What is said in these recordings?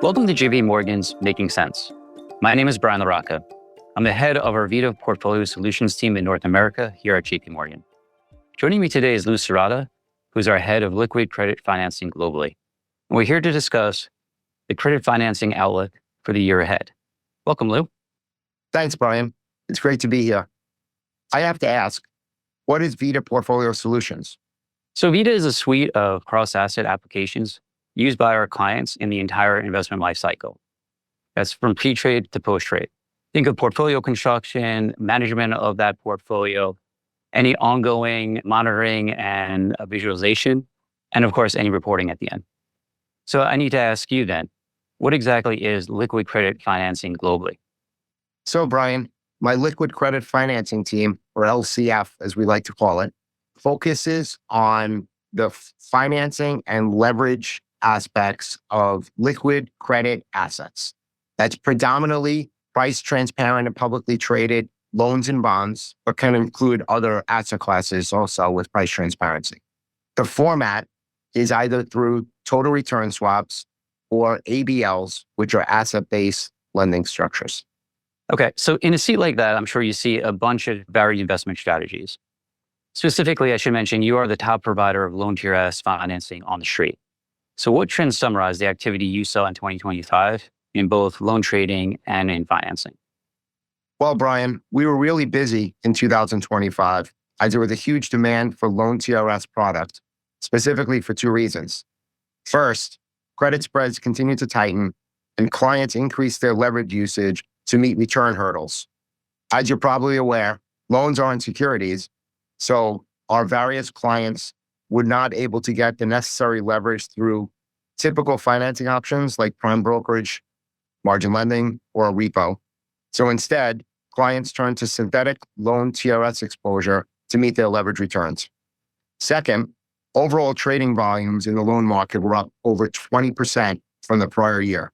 Welcome to JP Morgan's Making Sense. My name is Brian LaRocca. I'm the head of our Vida Portfolio Solutions team in North America here at JP Morgan. Joining me today is Lou Cerrotta, who's our head of liquid credit financing globally. And we're here to discuss the credit financing outlook for the year ahead. Welcome, Lou. Thanks, Brian. It's great to be here. I have to ask, what is Vida Portfolio Solutions? So Vida is a suite of cross-asset applications used by our clients in the entire investment lifecycle. That's from pre-trade to post-trade. Think of portfolio construction, management of that portfolio, any ongoing monitoring and visualization, and of course, any reporting at the end. So I need to ask you then, what exactly is liquid credit financing globally? So, Brian, my liquid credit financing team, or LCF as we like to call it, focuses on the financing and leverage aspects of liquid credit assets. That's predominantly price transparent and publicly traded loans and bonds, but can include other asset classes also with price transparency. The format is either through total return swaps or ABLs, which are asset-based lending structures. Okay, so in a seat like that, I'm sure you see a bunch of varied investment strategies. Specifically, I should mention you are the top provider of loan tier S financing on the street. So what trends summarize the activity you saw in 2025 in both loan trading and in financing? Well, Brian, we were really busy in 2025 as there was a huge demand for loan TRS product, specifically for two reasons. First, credit spreads continued to tighten and clients increased their leverage usage to meet return hurdles. As you're probably aware, loans aren't securities, so our various clients were not able to get the necessary leverage through typical financing options like prime brokerage, margin lending, or a repo. So instead, clients turned to synthetic loan TRS exposure to meet their leverage returns. Second, overall trading volumes in the loan market were up over 20% from the prior year.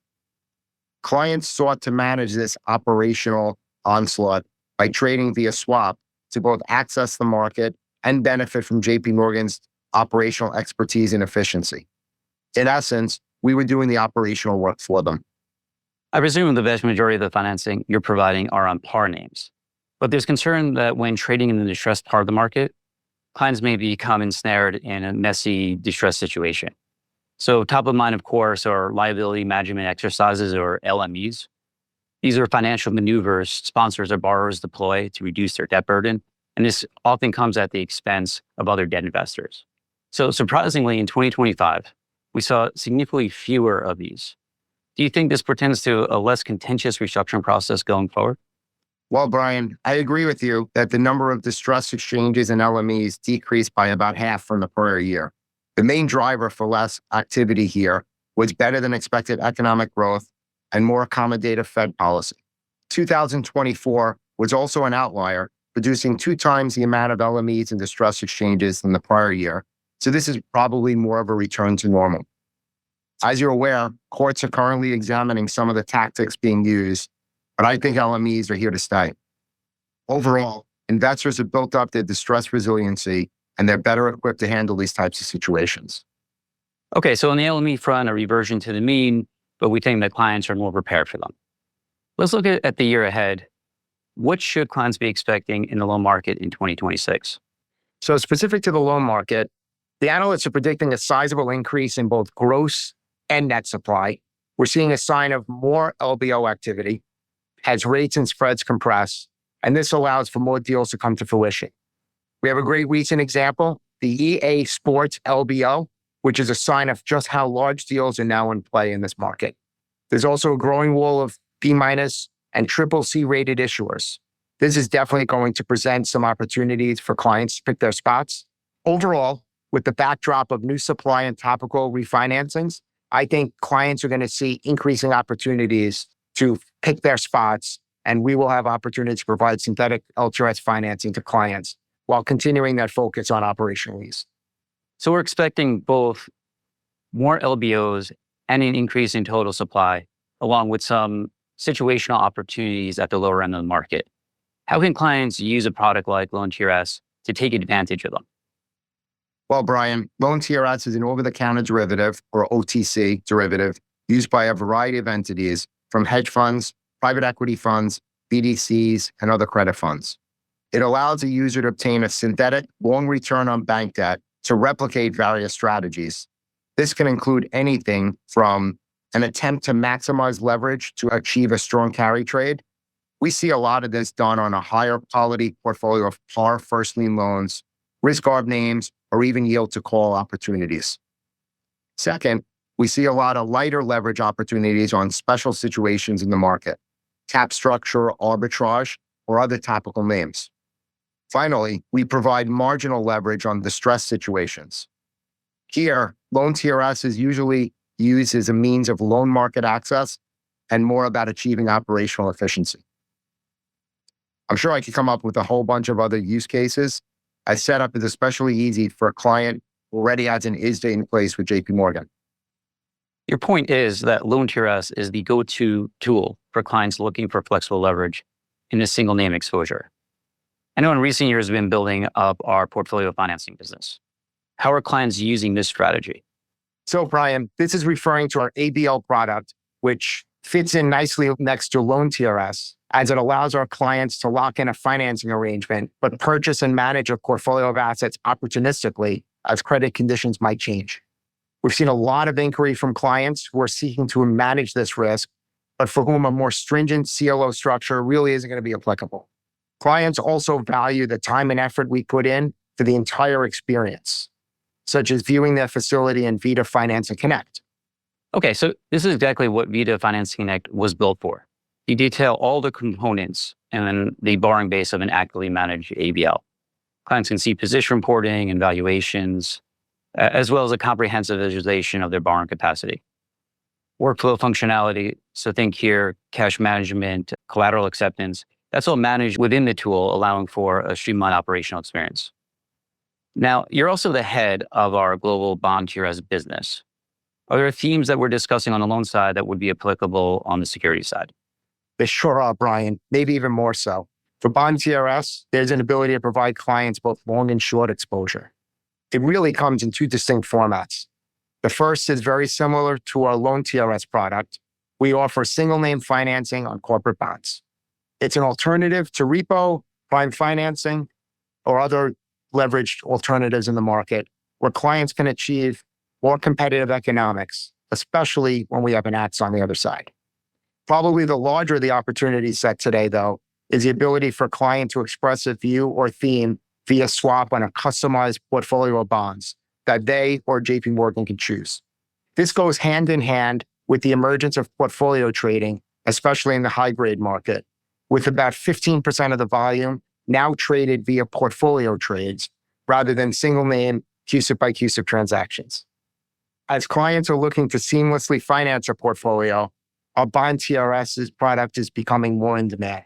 Clients sought to manage this operational onslaught by trading via swap to both access the market and benefit from JP Morgan's operational expertise and efficiency. In essence, we were doing the operational work for them. I presume the vast majority of the financing you're providing are on par names, but there's concern that when trading in the distressed part of the market, clients may become ensnared in a messy, distressed situation. So top of mind, of course, are liability management exercises or LMEs. These are financial maneuvers sponsors or borrowers deploy to reduce their debt burden, and this often comes at the expense of other debt investors. So surprisingly, in 2025, we saw significantly fewer of these. Do you think this portends to a less contentious restructuring process going forward? Well, Brian, I agree with you that the number of distressed exchanges and LMEs decreased by about half from the prior year. The main driver for less activity here was better than expected economic growth and more accommodative Fed policy. 2024 was also an outlier, producing 2 times the amount of LMEs and distressed exchanges than the prior year. So this is probably more of a return to normal. As you're aware, courts are currently examining some of the tactics being used, but I think LMEs are here to stay. Overall, investors have built up their distress resiliency and they're better equipped to handle these types of situations. Okay, so on the LME front, a reversion to the mean, but we think that clients are more prepared for them. Let's look at the year ahead. What should clients be expecting in the loan market in 2026? So specific to the loan market, the analysts are predicting a sizable increase in both gross and net supply. We're seeing a sign of more LBO activity as rates and spreads compress, and this allows for more deals to come to fruition. We have a great recent example, the EA Sports LBO, which is a sign of just how large deals are now in play in this market. There's also a growing wall of B- and CCC rated issuers. This is definitely going to present some opportunities for clients to pick their spots. Overall, with the backdrop of new supply and topical refinancings, I think clients are going to see increasing opportunities to pick their spots, and we will have opportunities to provide synthetic LTRS financing to clients while continuing that focus on operational ease. So we're expecting both more LBOs and an increase in total supply, along with some situational opportunities at the lower end of the market. How can clients use a product like Loan TRS to take advantage of them? Well, Brian, loan TRS is an over-the-counter derivative or OTC derivative used by a variety of entities from hedge funds, private equity funds, BDCs, and other credit funds. It allows a user to obtain a synthetic long return on bank debt to replicate various strategies. This can include anything from an attempt to maximize leverage to achieve a strong carry trade. We see a lot of this done on a higher quality portfolio of par first lien loans, risk arb names, or even yield to call opportunities. Second, we see a lot of lighter leverage opportunities on special situations in the market, cap structure, arbitrage, or other topical names. Finally, we provide marginal leverage on distressed situations. Here, loan TRS is usually used as a means of loan market access and more about achieving operational efficiency. I'm sure I could come up with a whole bunch of other use cases. Our setup is especially easy for a client who already has an ISDA in place with JP Morgan. Your point is that loan TRS is the go-to tool for clients looking for flexible leverage in a single name exposure. I know in recent years we've been building up our portfolio financing business. How are clients using this strategy? So, Brian, this is referring to our ABL product, which fits in nicely next to loan TRS, as it allows our clients to lock in a financing arrangement, but purchase and manage a portfolio of assets opportunistically as credit conditions might change. We've seen a lot of inquiry from clients who are seeking to manage this risk, but for whom a more stringent CLO structure really isn't going to be applicable. Clients also value the time and effort we put in for the entire experience, such as viewing their facility in Vida Financing Connect. Okay, so this is exactly what Vida Financing Connect was built for. You detail all the components and then the borrowing base of an actively managed ABL. Clients can see position reporting and valuations, as well as a comprehensive visualization of their borrowing capacity. Workflow functionality, so think here, cash management, collateral acceptance, that's all managed within the tool, allowing for a streamlined operational experience. Now, you're also the head of our global bond TRS business. Are there themes that we're discussing on the loan side that would be applicable on the security side? They sure are, Brian, maybe even more so. For bond TRS, there's an ability to provide clients both long and short exposure. It really comes in two distinct formats. The first is very similar to our loan TRS product. We offer single name financing on corporate bonds. It's an alternative to repo, prime financing, or other leveraged alternatives in the market where clients can achieve more competitive economics, especially when we have an AX on the other side. Probably the larger the opportunity set today, though, is the ability for a client to express a view or theme via swap on a customized portfolio of bonds that they or JP Morgan can choose. This goes hand in hand with the emergence of portfolio trading, especially in the high-grade market, with about 15% of the volume now traded via portfolio trades rather than single-name CUSIP-by-CUSIP transactions. As clients are looking to seamlessly finance a portfolio, our bond TRS's product is becoming more in demand.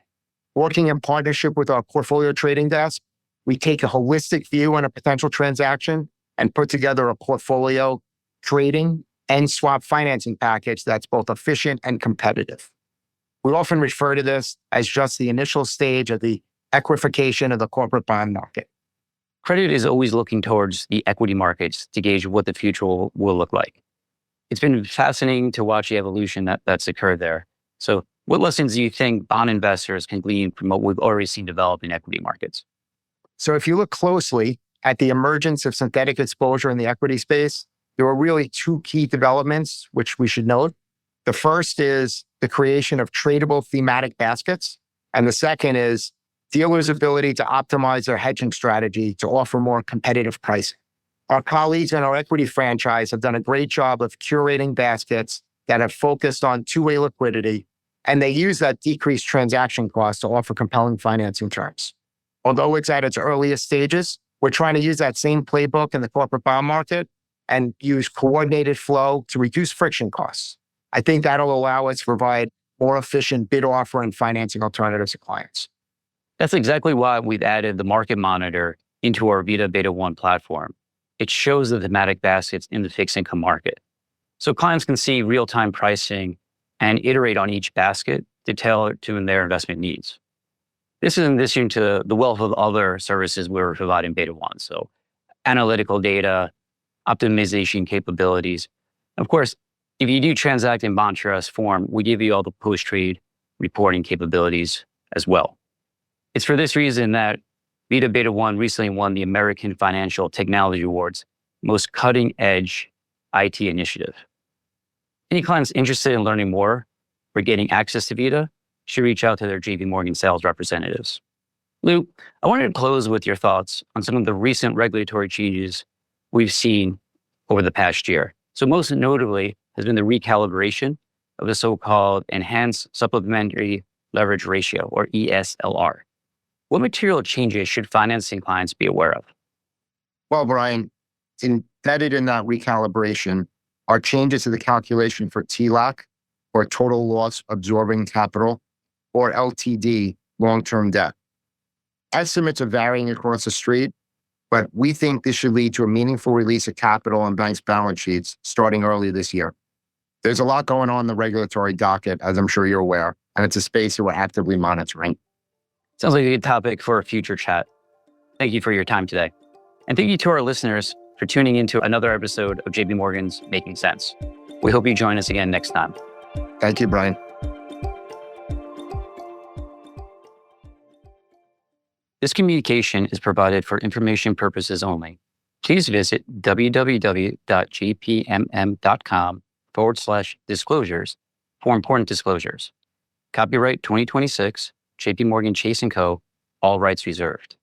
Working in partnership with our portfolio trading desk, we take a holistic view on a potential transaction and put together a portfolio trading and swap financing package that's both efficient and competitive. We often refer to this as just the initial stage of the equification of the corporate bond market. Credit is always looking towards the equity markets to gauge what the future will look like. It's been fascinating to watch the evolution that's occurred there. So what lessons do you think bond investors can glean from what we've already seen develop in equity markets? So if you look closely at the emergence of synthetic exposure in the equity space, there are really two key developments which we should note. The first is the creation of tradable thematic baskets. And the second is dealers' ability to optimize their hedging strategy to offer more competitive pricing. Our colleagues in our equity franchise have done a great job of curating baskets that have focused on two-way liquidity, and they use that decreased transaction cost to offer compelling financing terms. Although it's at its earliest stages, we're trying to use that same playbook in the corporate bond market and use coordinated flow to reduce friction costs. I think that'll allow us to provide more efficient bid offer and financing alternatives to clients. That's exactly why we've added the Market Monitor into our Vida Beta 1 platform. It shows the thematic baskets in the fixed income market. So clients can see real-time pricing and iterate on each basket to tailor to their investment needs. This is in addition to the wealth of other services we're providing Beta 1. So analytical data, optimization capabilities. Of course, If you do transact in bond trust form, we give you all the post-trade reporting capabilities as well. It's for this reason that Vida Beta 1 recently won the American Financial Technology Awards Most Cutting Edge IT Initiative. Any clients interested in learning more or getting access to Vida should reach out to their JP Morgan sales representatives. Lou, I wanted to close with your thoughts on some of the recent regulatory changes we've seen over the past year. So most notably has been the recalibration of the so-called Enhanced Supplementary Leverage Ratio, or ESLR. What material changes should financing clients be aware of? Well, Brian, embedded in that recalibration are changes to the calculation for TLAC, or total loss absorbing capital, or LTD, long-term debt. Estimates are varying across the street, but we think this should lead to a meaningful release of capital on banks' balance sheets starting early this year. There's a lot going on in the regulatory docket, as I'm sure you're aware, and it's a space that we're actively monitoring. Sounds like a good topic for a future chat. Thank you for your time today. And thank you to our listeners for tuning into another episode of JP Morgan's Making Sense. We hope you join us again next time. Thank you, Brian. This communication is provided for information purposes only. Please visit www.jpmm.com/disclosures for important disclosures. Copyright 2026, JP Morgan Chase & Co., all rights reserved.